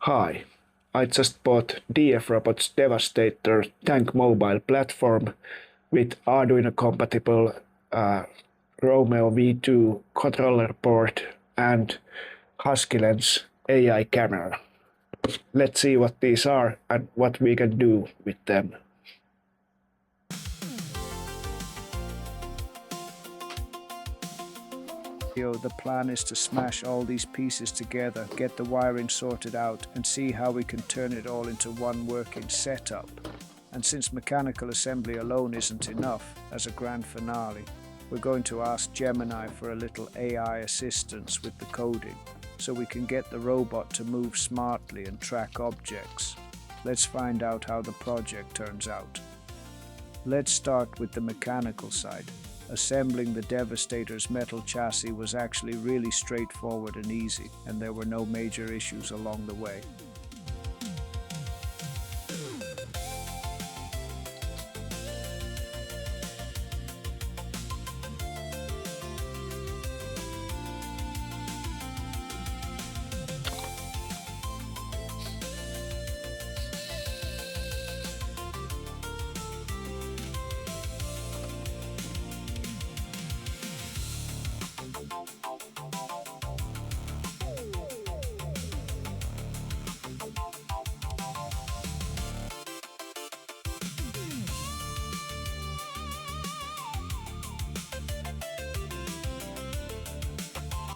Hi, I just bought DF Robot's Devastator tank mobile platform with Arduino compatible Romeo V2 controller board and Huskylens AI camera. Let's see what these are and what we can do with them. The plan is to smash all these pieces together, get the wiring sorted out, and see how we can turn it all into one working setup. And since mechanical assembly alone isn't enough, as a grand finale, we're going to ask Gemini for a little AI assistance with the coding, so we can get the robot to move smartly and track objects. Let's find out how the project turns out. Let's start with the mechanical side. Assembling the Devastator's metal chassis was actually really straightforward and easy, and there were no major issues along the way.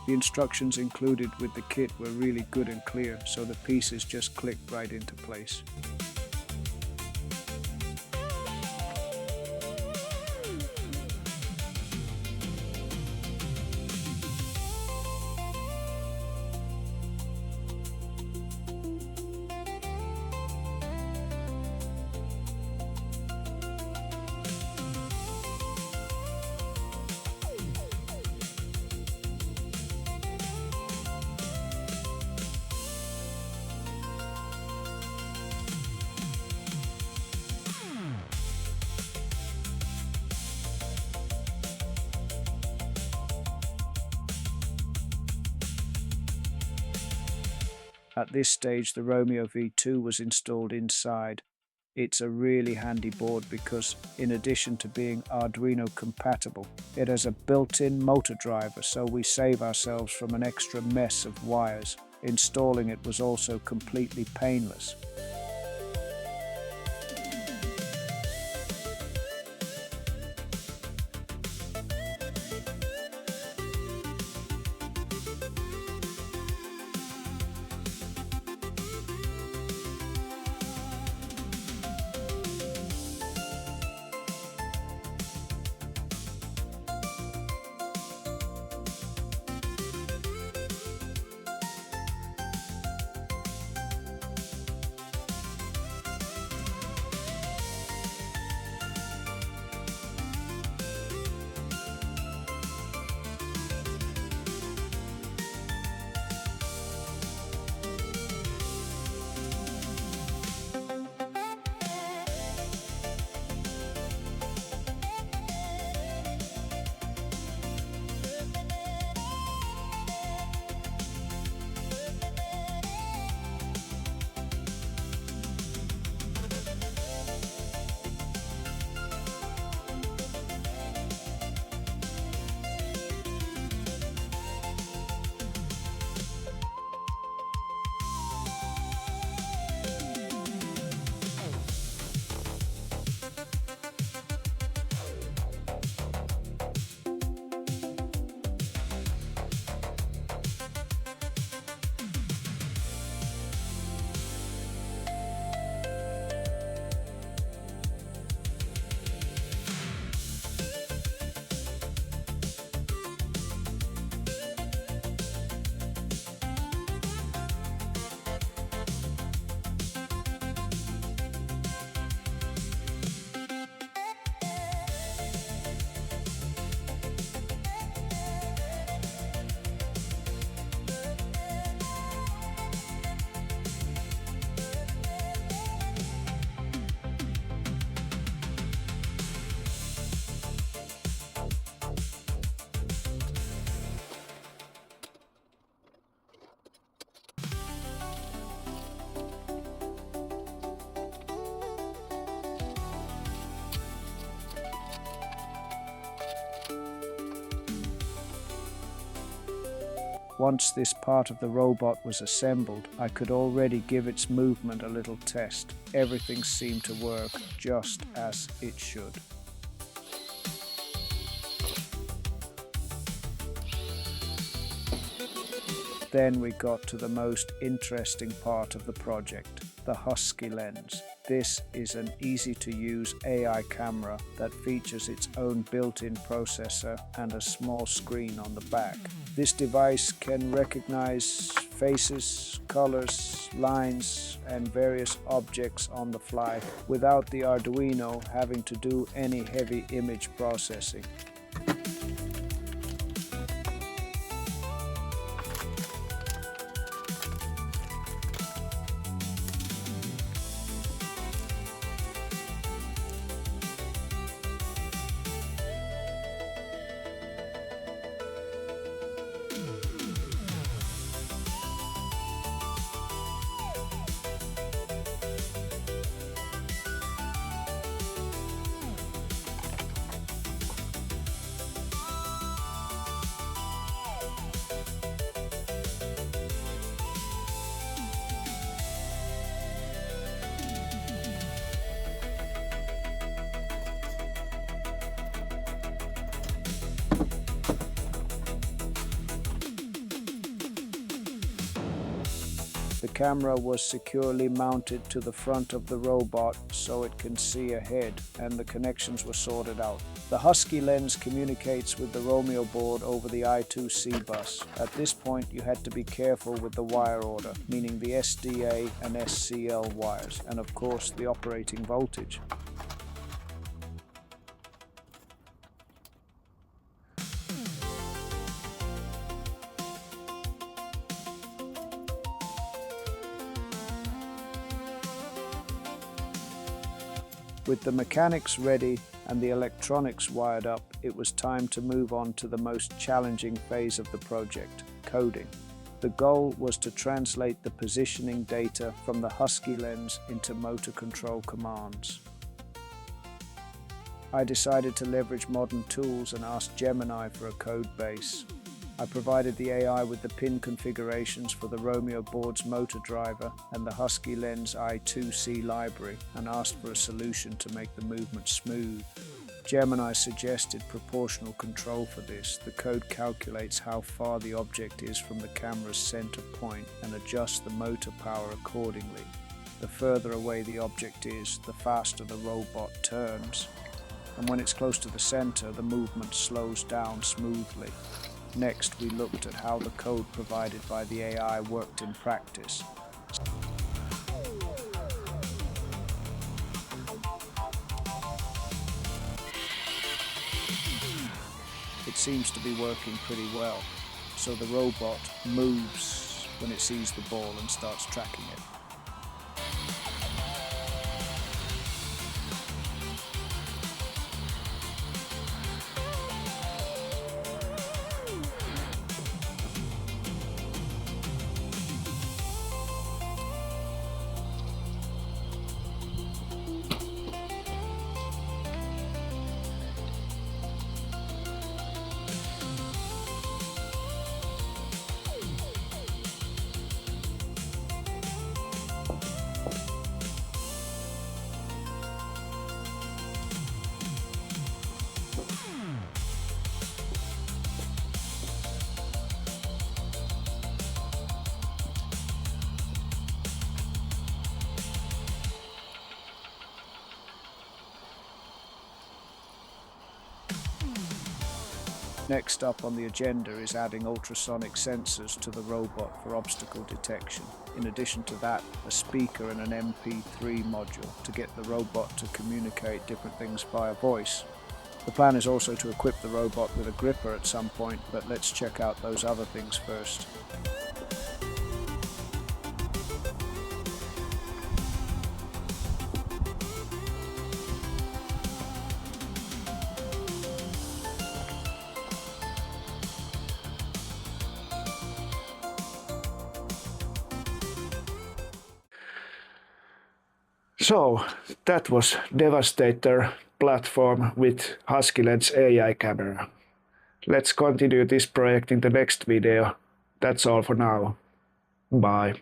The instructions included with the kit were really good and clear, so the pieces just clicked right into place. At this stage, the Romeo V2 was installed inside. It's a really handy board because, in addition to being Arduino compatible, it has a built-in motor driver, so we save ourselves from an extra mess of wires. Installing it was also completely painless. Once this part of the robot was assembled, I could already give its movement a little test. Everything seemed to work just as it should. Then we got to the most interesting part of the project, the Huskylens. This is an easy-to-use AI camera that features its own built-in processor and a small screen on the back. This device can recognize faces, colors, lines, and various objects on the fly without the Arduino having to do any heavy image processing. The camera was securely mounted to the front of the robot so it can see ahead, and the connections were sorted out. The Huskylens communicates with the Romeo board over the I2C bus. At this point you had to be careful with the wire order, meaning the SDA and SCL wires, and of course the operating voltage. With the mechanics ready and the electronics wired up, it was time to move on to the most challenging phase of the project, coding. The goal was to translate the positioning data from the Huskylens into motor control commands. I decided to leverage modern tools and asked Gemini for a code base. I provided the AI with the pin configurations for the Romeo board's motor driver and the Huskylens I2C library and asked for a solution to make the movement smooth. Gemini suggested proportional control for this. The code calculates how far the object is from the camera's center point and adjusts the motor power accordingly. The further away the object is, the faster the robot turns. And when it's close to the center, the movement slows down smoothly. Next, we looked at how the code provided by the AI worked in practice. It seems to be working pretty well, so the robot moves when it sees the ball and starts tracking it. Next up on the agenda is adding ultrasonic sensors to the robot for obstacle detection. In addition to that, a speaker and an MP3 module to get the robot to communicate different things via voice. The plan is also to equip the robot with a gripper at some point, but let's check out those other things first. So that was Devastator platform with Huskylens AI camera. Let's continue this project in the next video. that's all for now. Bye.